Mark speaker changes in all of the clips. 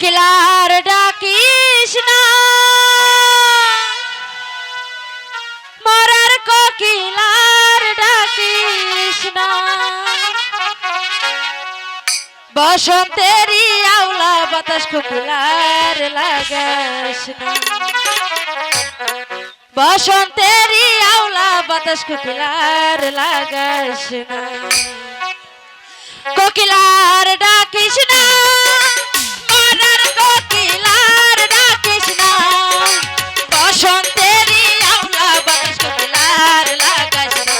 Speaker 1: কোকিলার ডাকিস না মরার কোকিলার ডাকিস না বসন্তেরই আওলা বাতাস কোকিলার লাগাস না বসন্তেরই আওলা বাতাস কোকিলার লাগাস না কোকিলার ডাকিস না মরার কোকিলার ডাকিস না বসন্তেরই আওলা বাতাস কোকিলার লাগাস না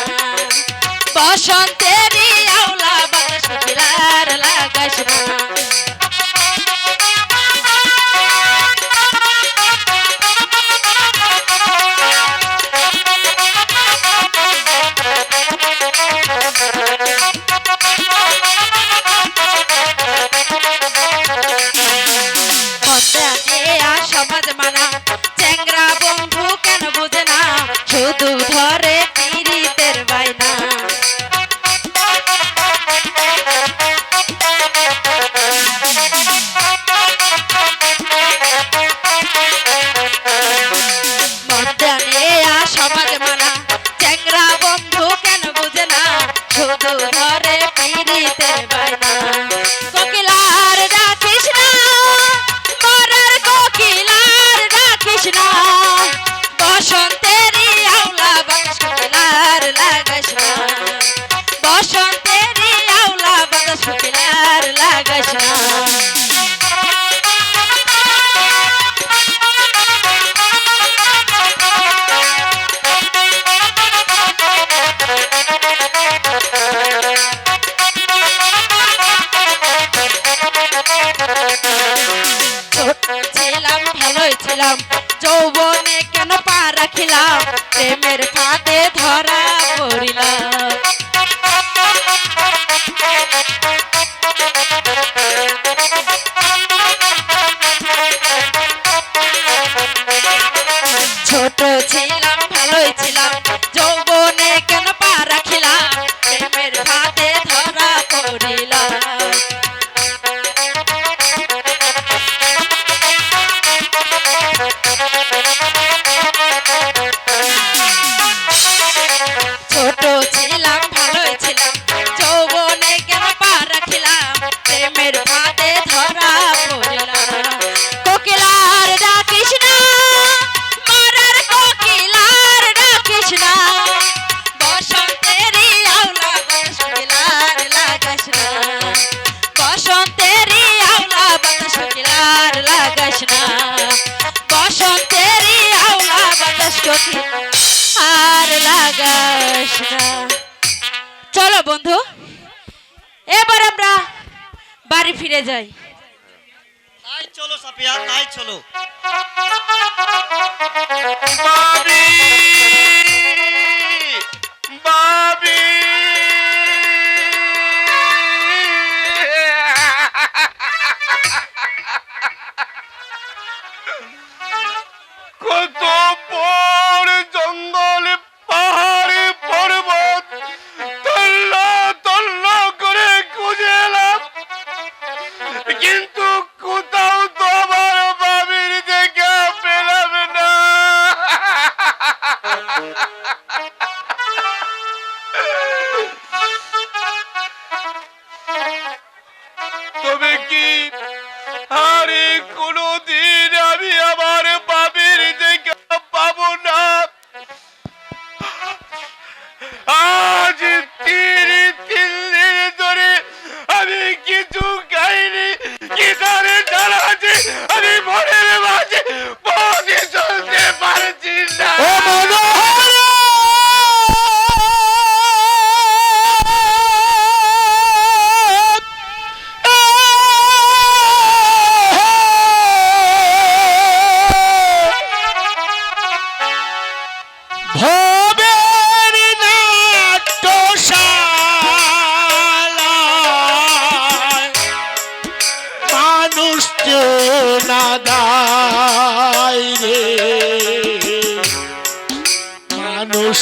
Speaker 1: বসন্তেরই আওলা বাতাস কোকিলার লাগাস না সমাজ মানা চ্যাংরা বন্ধু কেন বুঝে না শুধু ধরে পীড়িতের বাইনা সমাজ মানা চ্যাংরা বন্ধু কেন বুঝে না শুধু ধরে পীড়িতের বাইনা কোকিলার ডাকিস না মরার কোকিলার ডাকিস না বসন্তেরই আওলা বাতাস কোকিলার লাগাস না বসন্তেরই আওলা বাতাস কোকিলার লাগাস না ছিলাম ভালোই ছিলাম যৌবনে কেন পা রাখিলাম প্রেমের ফাঁদে ধরা পড়িলাম ছোট ছিলাম ভালোই ছিলাম যৌবনে কেন পা রাখিলাম প্রেমের ফাঁদে ধরা পড়িলাম ছোট ছিলাম ভালোই ছিলাম যৌবনে কেন পা রাখিলাম প্রেমের ফাঁদে ধরা পড়িলাম কোকিলার ডাকিস না মরার কোকিলার ডাকিস না বসন্তেরই আওলা বাতাস কোকিলার লাগাস না বসন্তেরই আওলা বাতাস কোকিলার লাগাস না বসন্তেরই আওলা বাতাস কোকিলার আর লাগাস না চলো বন্ধু এবার আমরা বাড়ি ফিরে যাই
Speaker 2: তাই চলো সাফিয়া তাই চলো
Speaker 3: বাবি বাবি কত বড় জঙ্গল পাহাড় পর্বত তল্লা তল্লা করে খুঁজে এলাম কিন্তু কোথাও তো আমার বাবির দেখা পেলাম না তবে কি আরে কোনদিন আমি আমার বাবির দেখা পাবো না আজ 3 দিন ধরে আমি কিছু খাইনি কিনারে ডালা আছে আমি মনের মাঝে পথে চলতে পারছি না মানুষ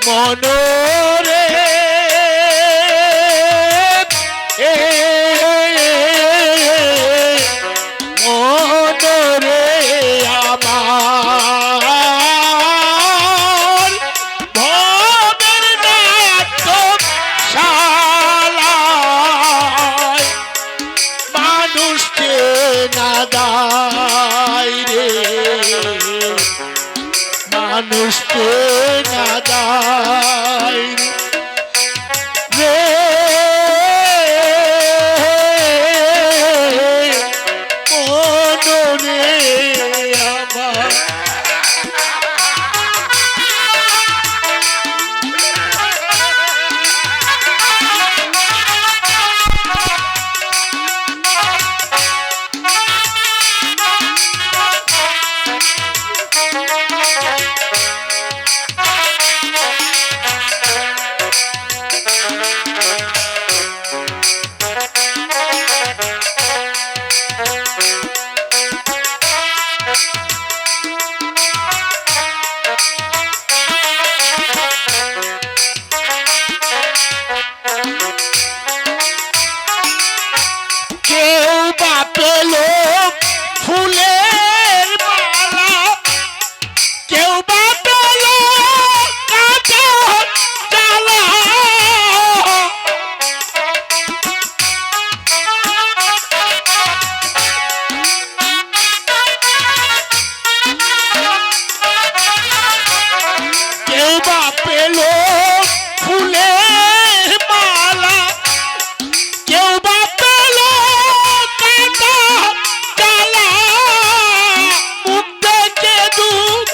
Speaker 3: মনোরে মানুষকে না দায় রে মনরে আমার কেউ বা পেল ফুলের মালা কেউ বা পেল কাঁচা ডালা কেউ বা পেল ফুলের মালা কেউ বা পেল কাঁটা ডালা মুখ থেকে দুধ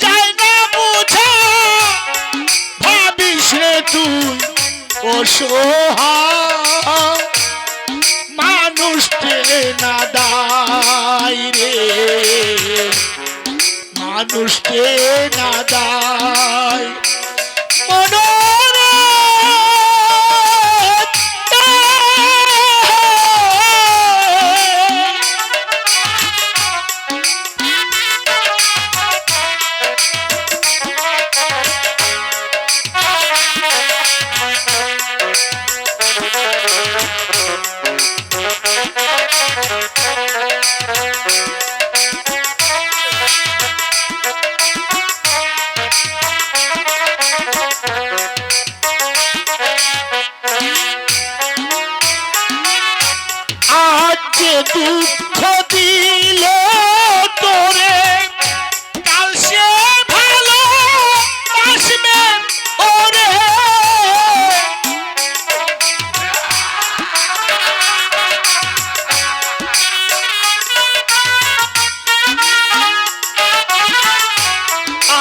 Speaker 3: চাই না বোঝা ভাবিস রে তুই অসহায় মানুষকে না দায় রে মানুষকে না দায় মনরে আজ যে দুঃখ দিল তোরে কাল সে ভালো আসবে ওরে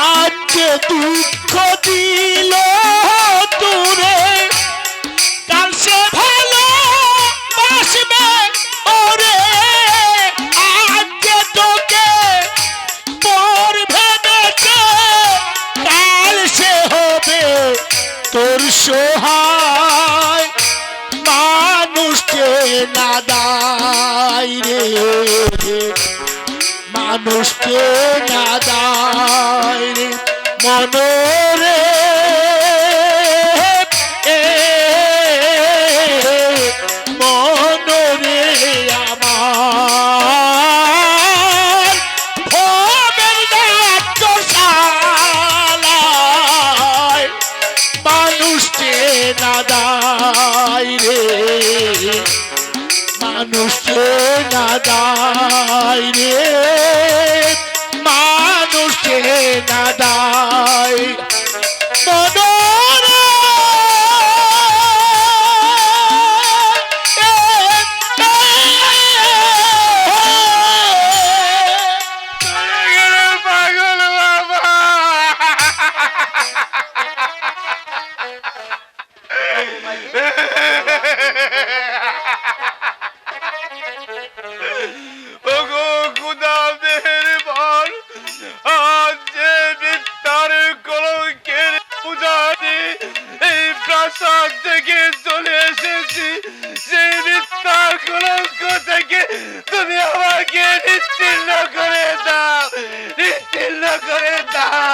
Speaker 3: আজ যে দুঃখ দিল তোরে কাল সে ভালো বাসবে ওরে আজ যে তোকে পর ভেবেছে কাল সে হবে তোর সহায় মানুষকে না দায় রে মানুষকে না দায় রে মনরে মনরে আমার ভবের নাট্যশালায় মানুষকে না দায় রে মানুষকে না দায় রে মানুষকে না দায় মনরে পাগল বাবা ওগো খুদা মেহেরবান আজ যে মিথ্যার কলঙ্কের পূজারি এই প্রাসাদ থেকে চলে এসেছি সেই মিথ্যার কলঙ্ক থেকে তুমি আমাকে নিশ্চিহ্ন করে দাও নিশ্চিহ্ন করে দাও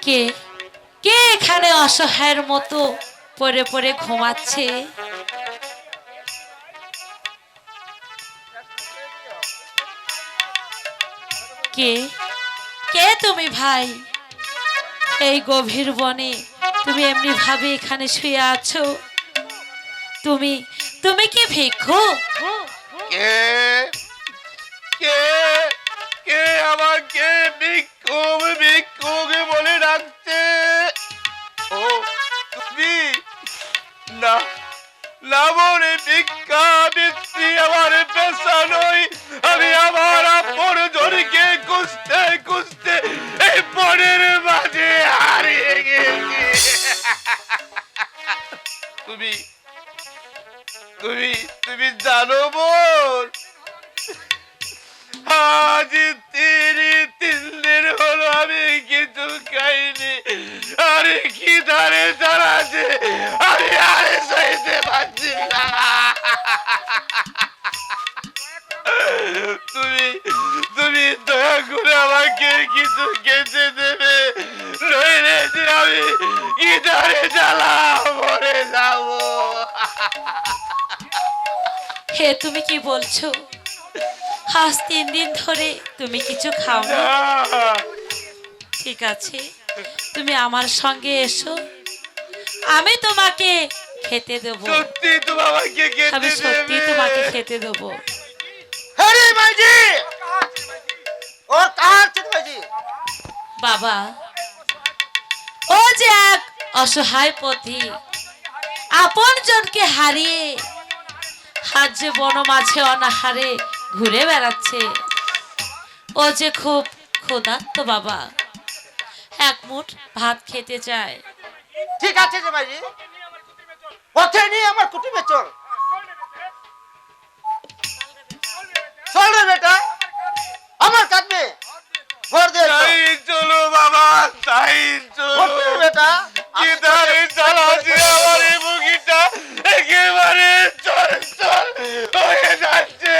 Speaker 1: কে কে এখানে অসহায়ের মতো পড়ে পড়ে ঘুমাচ্ছে? কে কে তুমি ভাই? এই গভীর বনে তুমি এমনি ভাবে এখানে শুয়ে আছো? তুমি তুমি কি ভিক্ষুক?
Speaker 3: কে কে কে আমাকে ভিক্ষুক ভিক্ষুক বলে ডাকছে? ও তুমি? না না, মনে ভিক্ষা বৃত্তি আমার পেশা নয়। আমি আমার আপন জনকে খুঁজতে খুঁজতে এই বনের মাঝে হারিয়ে গেছি। তুমি তুমি তুমি জানো বোন, আজ 3 দিন হলো আমি কিছু খাইনি। আরে কি ধারে চালাচ্ছে, আমি আরে সইতে পারছি না। তুমি তুমি দয়া করে আমাকে কিছু খেতে দেবে, নইলে যে আমি কি ধারে জ্বালা মরে যাবো।
Speaker 1: হে তুমি কি বলছো? আজ 3 দিন ধরে তুমি কিছু খাও না? ঠিক আছে, তুমি আমার সঙ্গে এসো, আমি তোমাকে খেতে দেবো।
Speaker 3: সত্যি তুমি আমাকে
Speaker 1: আমি
Speaker 3: খেতে
Speaker 1: সত্যি
Speaker 3: দেবে?
Speaker 1: তোমাকে খেতে দেবো।
Speaker 3: আরে মাইজি, और कहाँ से माइजी?
Speaker 1: বাবা, ও যে এক অসহায় পথিক, আপন জনকে হারিয়ে আজ যে বন মাঝে অনাহারে ঘুরে বেড়াচ্ছে, ও যে খুব ক্ষুধার্ত বাবা, এক মুঠ ভাত খেতে চায়।
Speaker 4: ঠিক আছে যে ভাইজি, পথে নিয়ে আমার কুটিবে চল। চল রে বেটা, আমার কাঁদবে ভর দে।
Speaker 3: তাই চলো বাবা, তাই চলো।
Speaker 4: পথে বেটা,
Speaker 3: কি ধারে চালাচ্ছে আমার এই বুকিটা, একেবারে চল চল হয়ে যাচ্ছে।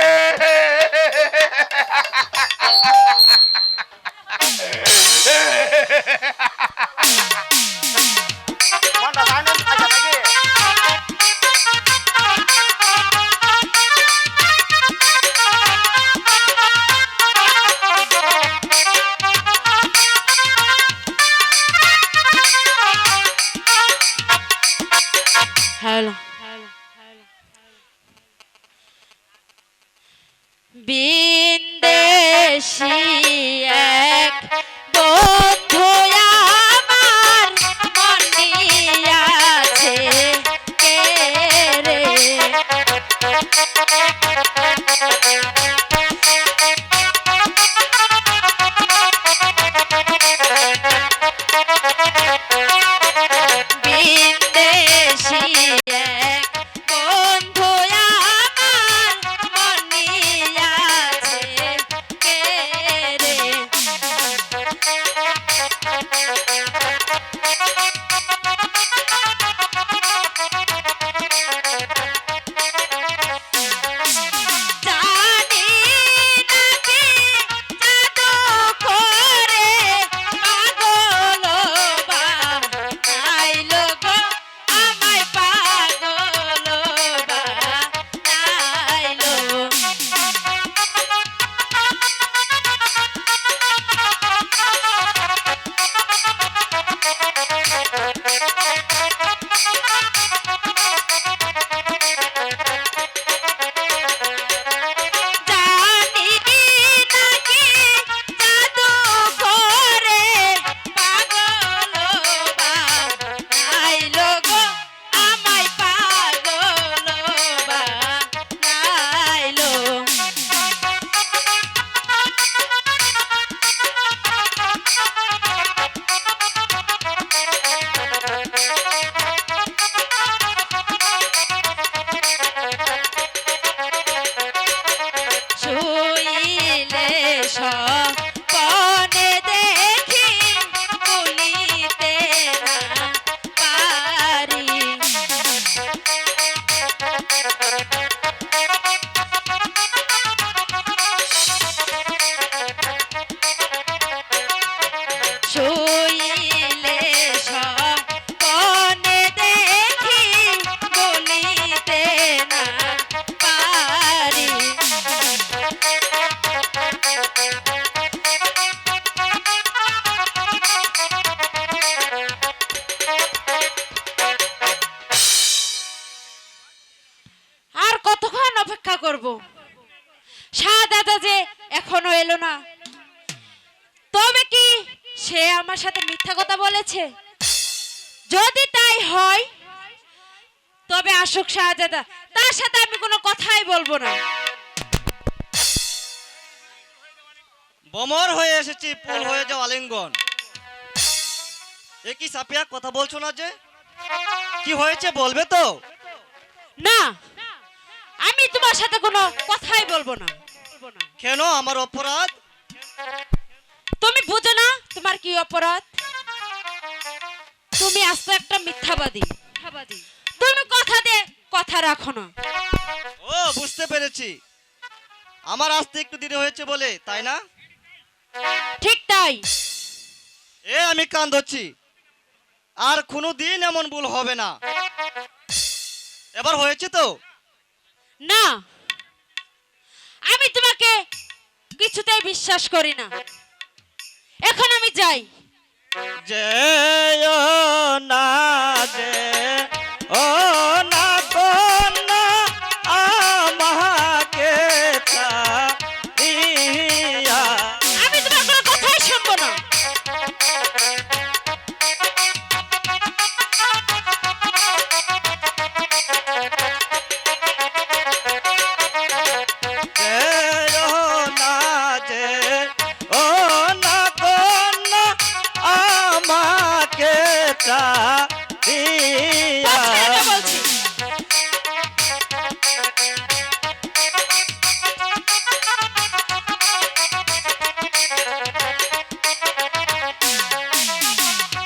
Speaker 4: মনটা আনন্দ আছে নাকি?
Speaker 1: হ্যালো, বিন্দেশি এক বন্ধু আমার মনিয়াছে কে রে। বিন্দেশি এক বন্ধু আমার মনিয়াছে কে রে।
Speaker 5: করব? শাহজাদা যে এখনো এলো না, তবে কি সে আমার সাথে মিথ্যা কথা বলেছে? যদি তাই হয় তবে আসুক শাহজাদা, তার সাথে আমি কোনো কথাই বলবো না।
Speaker 2: বমর হয়ে এসেছি, ফুল হয়ে যাও আলিঙ্গন। এ কি সাপিয়া, কথা বলছো না যে? কি হয়েছে বলবে তো?
Speaker 5: না, আমি তোমার সাথে কোনো কথাই বলবো না।
Speaker 2: কেন, আমার অপরাধ?
Speaker 5: তুমি বুঝো না তোমার কি অপরাধ? তুমি আস্ত একটা মিথ্যাবাদী। তুমি কথা দে কথা রাখো না।
Speaker 2: ও, বুঝতে পেরেছি। আমার আসতে একটু দেরি হয়েছে বলে, তাই না?
Speaker 5: ঠিক তাই।
Speaker 2: এ আমি কান ধরছি, আর কোনো দিন এমন ভুল হবে না। এবার হয়েছে তো?
Speaker 5: না, আমি তোমাকে কিছুতেই বিশ্বাস করি না। এখন আমি যাই।
Speaker 2: যে না, যে ও না কন্যা আমাকে ছাড়িয়া।
Speaker 5: আমি তোমার কোনো কথাই শুনবো না।
Speaker 2: যেও না, যে ও না কন্যা আমাকে ছাড়িয়া।
Speaker 5: কথা বলছি।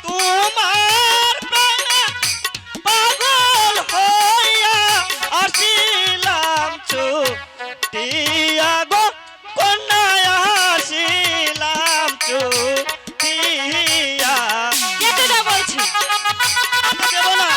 Speaker 2: তোমার প্রেমে পাগল হইয়া আসিলাম ছুটিয়া গো কন্যা, আসিলাম ছুটিয়া।
Speaker 5: যেতে দাও বলছি।
Speaker 2: দেব না।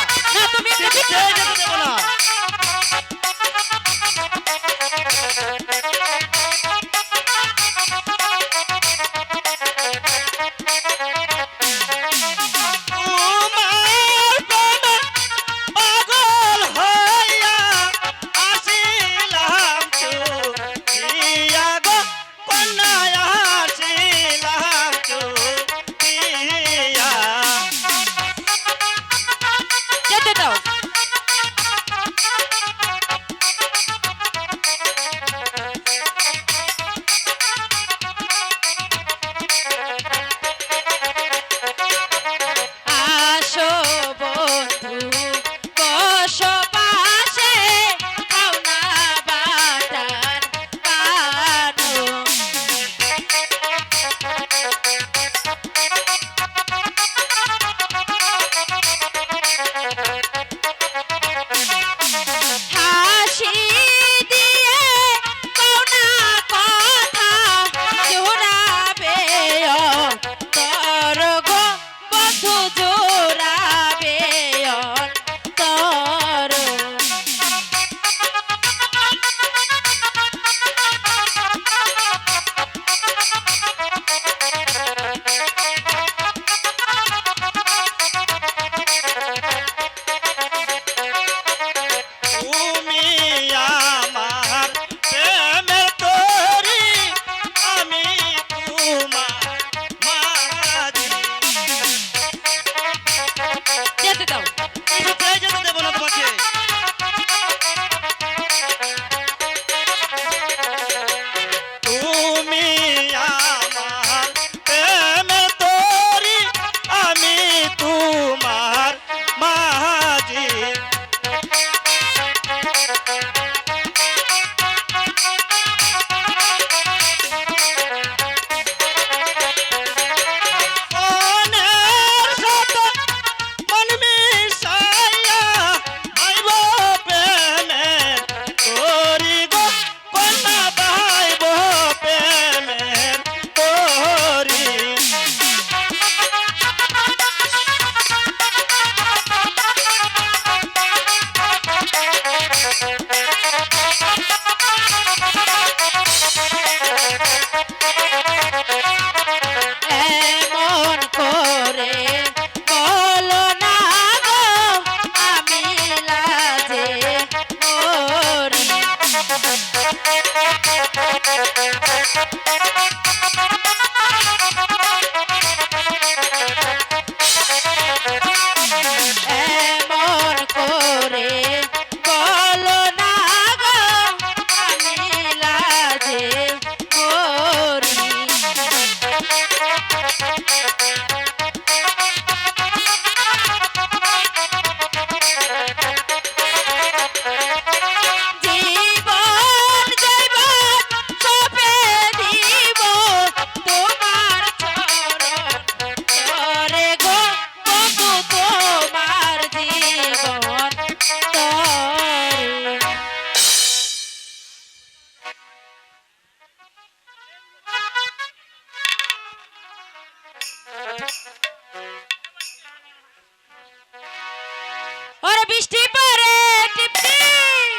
Speaker 5: ওরে বৃষ্টি পরে টিপ টিপ,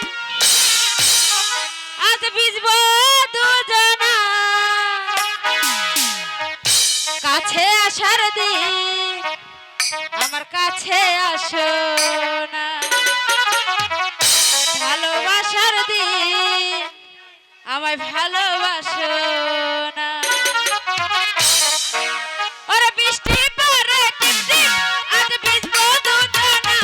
Speaker 5: আজ ভিজবো দুজনা, কাছে আসার দিন আমার কাছে আসো না, ভালোবাসার দিন আমায় ভালোবাসো না। ওরে বৃষ্টি পরে টিপ টিপ, আজ ভিজবো দুজনা,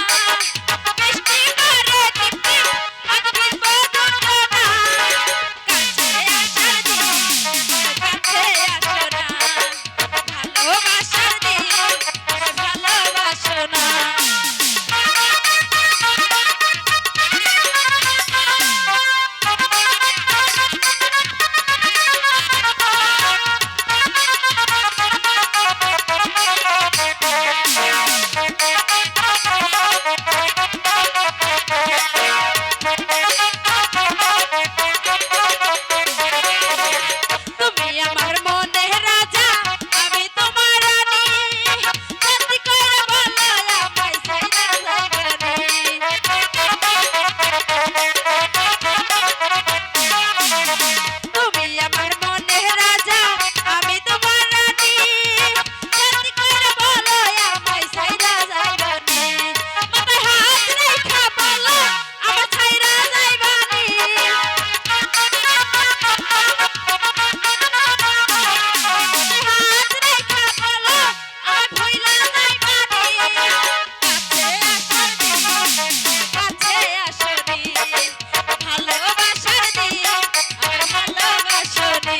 Speaker 5: বৃষ্টি পরে টিপ টিপ, আজ ভিজবো দুজনা, কাছে আসার দিন কাছে আসো না, ভালোবাসার দিন ভালোবাসো না। তুমি আমার মনের রাজা, আমি তোমার রানী, সত্যি করে বলো আমায় ছাইড়া যাইবানি। তুমি আমার মনের রাজা, আমি তোমার রানী, সত্যি করে বলো আমায় ছাইড়া যাইবানি। মাথায় হাত রেখা বলো আমায় ছাইড়া যাইবানি। হাত রেখা বলো আমায় ভুইলা যাইবানি। কাছে আসার দিন, ভালোবাসার দিন আমার ভালোবাসনি।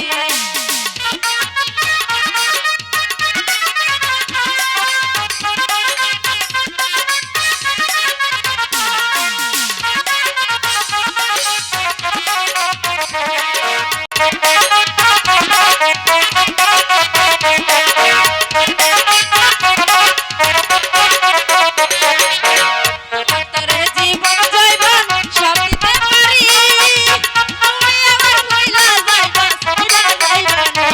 Speaker 5: অন্তরে জীবন জৈবন সব দিতে পারি, তুমি আমার ভুইলা যাইবা ছাইড়া যাইবানি।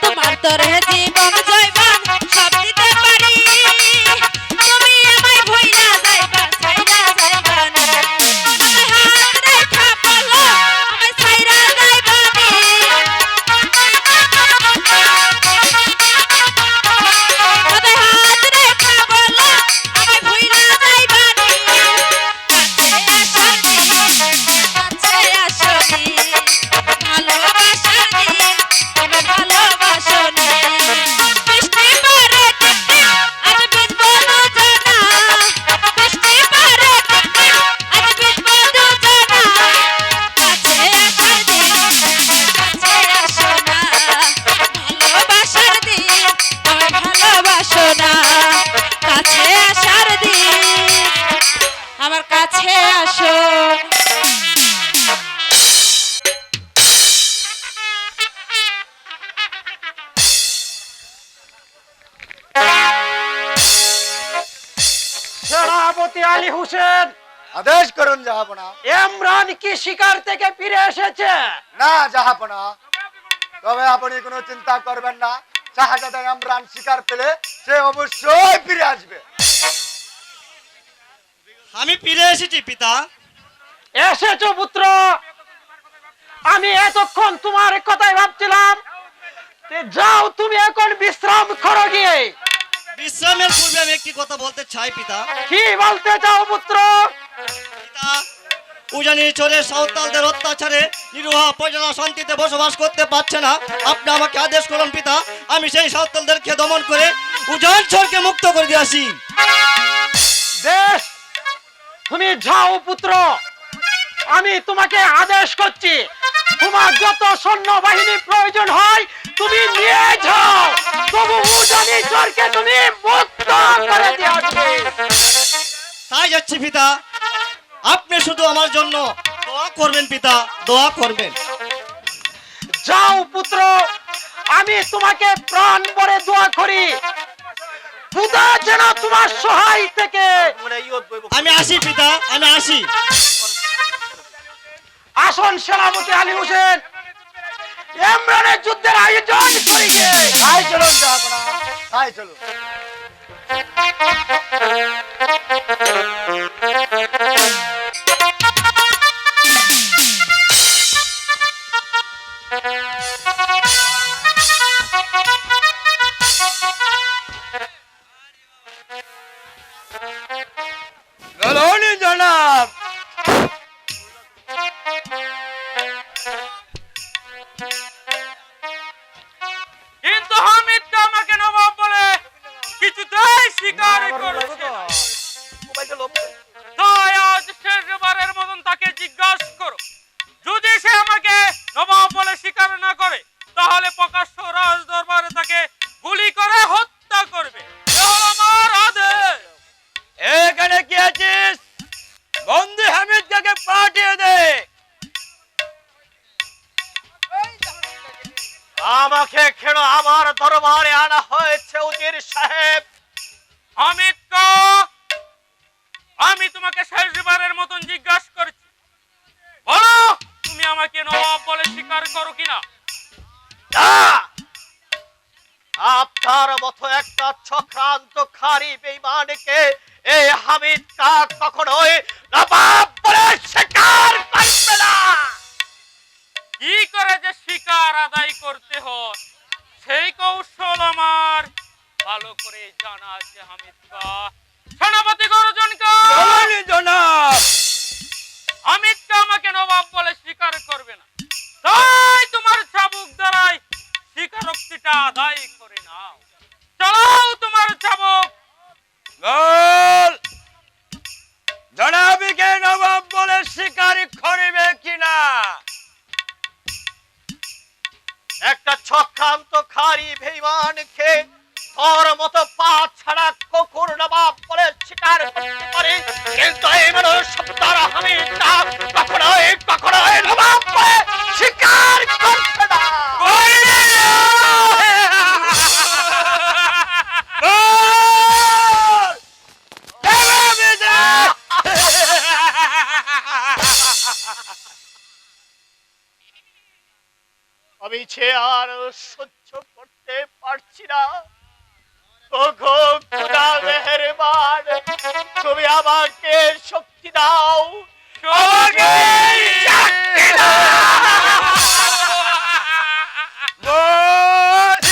Speaker 5: তোমার তরে জীবন জৈবন সব দিতে পারি, তুমি আমায় ভুইলা যাইবা ছাইড়া যাইবানি। মাথায় হাত রেখা বলো আমায় ছাইড়া যাইবানি। মাথায় হাত রেখা বলো আমায় ভুইলা যাইবানি। কাছে আসার দিন কাছে আসনি, ভালোবাসার দিন আমার ভালোবাসনি। বৃষ্টি পরে টিপ টিপ, আজ ভিজবো দুজনা, বৃষ্টি পরে টিপ টিপ, আজ ভিজবো দুজনা, কাছে আসার দিন কাছে আসো না, ভালোবাসার দিন আমার ভালোবাসো না, কাছে আসার দিন আমার কাছে আসো।
Speaker 4: সেনাপতি আলী হোসেন,
Speaker 6: আদেশ করুন জাহাপনা।
Speaker 4: ইমরান কি শিকার থেকে ফিরে এসেছে?
Speaker 6: না জাহাপনা, তবে আপনি কোনো চিন্তা করবেন না, শাহজাদা ইমরান শিকার পেলে সে অবশ্যই ফিরে আসবে।
Speaker 2: আমি ফিরে এসেছি পিতা।
Speaker 4: এসেছো পুত্র, আমি এতক্ষণ তোমার কথাই ভাবছিলাম। যাও তুমি এখন বিশ্রাম করো গিয়ে।
Speaker 2: বিশ্রামের পূর্বে আমি একটি কথা বলতে চাই পিতা।
Speaker 4: কি বলতে চাও পুত্র?
Speaker 2: পিতা, উজানি চোরের সাঁওতালদের অত্যাচারে নিরুহা প্রজারা শান্তিতে বসবাস করতে পারছে না। আপনি আমাকে আদেশ করুন পিতা, আমি সেই সাঁওতালদেরকে দমন করে উজান চোরকে মুক্ত করে দিয়ে আসি।
Speaker 4: বেশ, তুমি যাও পুত্র, আমি তোমাকে আদেশ করছি, তোমার যত সৈন্যবাহিনী প্রয়োজন হয় তুমি নিয়ে যাও, তবু উজানি চোরকে তুমি মুক্ত করে দিয়ে আসবে।
Speaker 2: তাই যাচ্ছি পিতা, আপনি শুধু আমার জন্য দোয়া করবেন পিতা, দোয়া করবেন।
Speaker 4: যাও পুত্র, আমি তোমাকে প্রাণ ভরে দোয়া করি, খোদা যেন তোমার সহায় থেকে।
Speaker 2: আমি আসি পিতা, আমি আসি।
Speaker 4: আসন সেনাপতি আলী হোসেন, ইমরানের যুদ্ধের আয়োজন করি গে।
Speaker 6: তাই চলুন জাহাপনা, তাই চলো।
Speaker 3: গলনি জনাব।
Speaker 4: কিন্তু হামিদকে আমাকে নবাব বলে কিছুতেই স্বীকার করছে না। তাই আজ শেষবারের মতন তাকে জিজ্ঞাসা করো, যদি সে আমাকে নবাব বলে স্বীকার না করে তাহলে প্রকাশ্য রাজ দরবারে তাকে গুলি করে হত্যা করবে। এ হলো আমার আদেশ।
Speaker 3: এখানে কি আছিস? বন্দি হামিদকে পাঠিয়ে দে।
Speaker 4: আমাকে কেন আমার দরবারে আনা হয়েছে উজির সাহেব? হামিদকে আমি তোমাকে শেষবারের মতন জিজ্ঞাসা করছি, বলো তুমি আমাকে নবাব বলে স্বীকার করো কিনা? আপনার মতো একটা চক্রান্তকারী বেঈমানকে এই হামিদ কা কখনোই নবাব বলে স্বীকার করবে না। কি করে যে স্বীকার আদায় করতে হয় সেই কৌশল আমার ভালো করে জানা আছে। হামিদ কা সেনাপতি গর্জন কর।
Speaker 3: গলনি জনাব।
Speaker 4: হামিদ কা আমাকে নবাব বলে স্বীকার করবে না, তাই তোমার চাবুক দ্বারাই স্বীকারোক্তিটা আদায় করে নাও। চালাও তোমার চাবুক।
Speaker 3: বল জনাবিকে নবাব বলে স্বীকার করবে কিনা?
Speaker 4: একটা চক্রান্তকারী বেঈমানকে তোর মতো পা ছাড়া কুকুর নবাব বলে স্বীকার করতে পারে, কিন্তু এই মানুষ দ্বারা আমি কখনোই নবাব বলে স্বীকার করতে না। আমি সে আর সহ্য করতে পারছি না। ওগো খোদা মেহেরবান, তুমি আমাকে শক্তি দাও, আমাকে শক্তি দাও।
Speaker 3: বল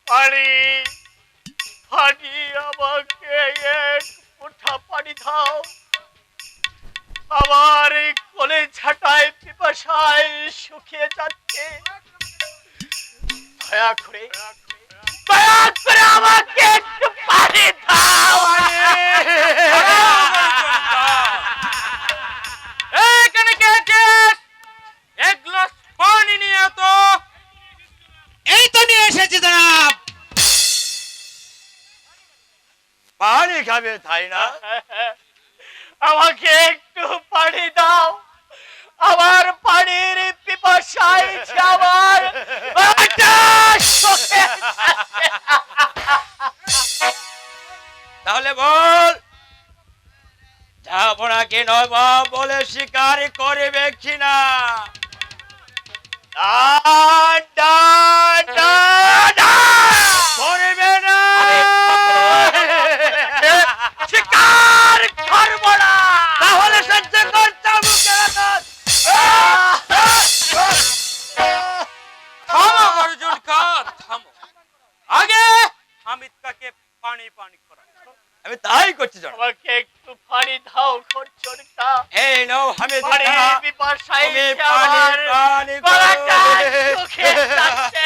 Speaker 4: পানি পানি, আমাকে এক মুঠা পানি দাও। আমার কোলে ঝাঁটায় পিপাসায় শুকিয়ে যাচ্ছে। দয়া করে আমাকে একটু পানি দাও। এখানে কে আছিস? এক গ্লাস পানি নিয়ে তো।
Speaker 3: এই তো নিয়ে এসেছি জনাব। পানি খাবে তাই না?
Speaker 4: আমাকে একটু পানি দাও। আমার পানির পিপাসায় আমার
Speaker 3: তাহলে বল আপনাকে নবাব বলে স্বীকার করবে কিনা? করবে না।
Speaker 4: শিকার করবো না।
Speaker 3: তাহলে সহ্য করতে মুখে
Speaker 4: থামো অর্জুন কার, থামো। আগে হামিদ কাকে পানি করা।
Speaker 3: আমি তাই করছি জনাব।
Speaker 4: আমাকে একটু পানি দাও অর্জুন কা।
Speaker 3: এই নাও হামিদ
Speaker 4: পানি
Speaker 3: কা।
Speaker 4: পিপাসায়
Speaker 3: তুমি
Speaker 4: আমার
Speaker 3: পানি
Speaker 4: গলাটা
Speaker 3: করো।
Speaker 4: শুকিয়ে যাচ্ছে।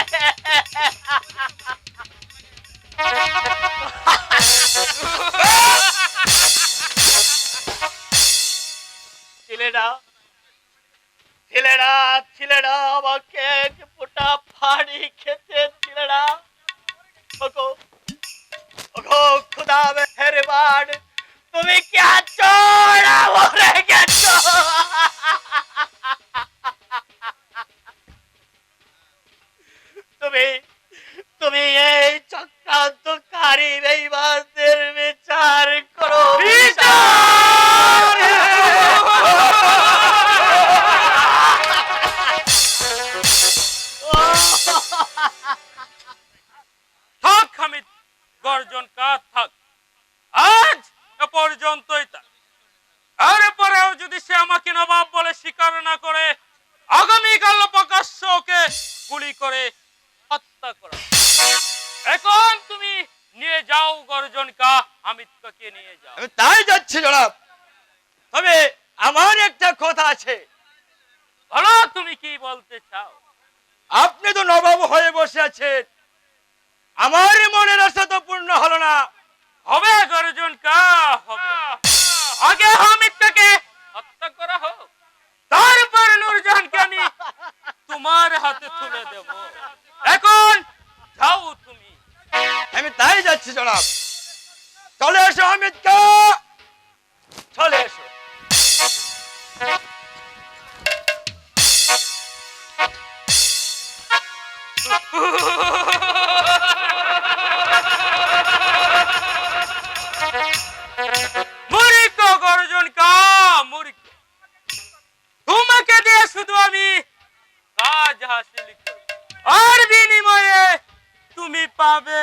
Speaker 4: ছেলেরা আমাকে এক ফোঁটা পানি খেতে দিলে না। ওগো খোদা মেহেরবান, তুমি কি আছো না মরে গেছো? তুমি এই চক্রান্তকারী বেঈমানদের বিচার করো। নবাব বলে স্বীকার না করে আগামীকাল প্রকাশ্য ওকে গুলি করে হত্যা করা। এখন তুমি নিয়ে যাও গর্জনকা, হামিদকে নিয়ে যাও।
Speaker 3: আমি তাই যাচ্ছি জনাব, তবে আমার একটা কথা আছে।
Speaker 4: বলো তুমি কি বলতে চাও?
Speaker 3: আপনি তো নবাব হয়ে বসে আছেন, আমার মনের আশা তো পূর্ণ হলো না।
Speaker 4: হবে গর্জনকা, হবে। আগে হামিদকে হত্যা করা হোক, তারপর নূরজাহানকে আমি তোমার হাতে তুলে দেব। এখন যাও তুমি।
Speaker 3: আমি তাই যাচ্ছি জনাব। চলে এসো হামিদকা, চলে এসো।
Speaker 4: মূর্খ গর্জনকা, মূর্খ। তোমাকে দিয়ে শুধু আমি কাজ হাসিল করি, আর বিনিময়ে তুমি পাবে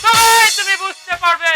Speaker 4: তবে তুমি বুঝতে পারবে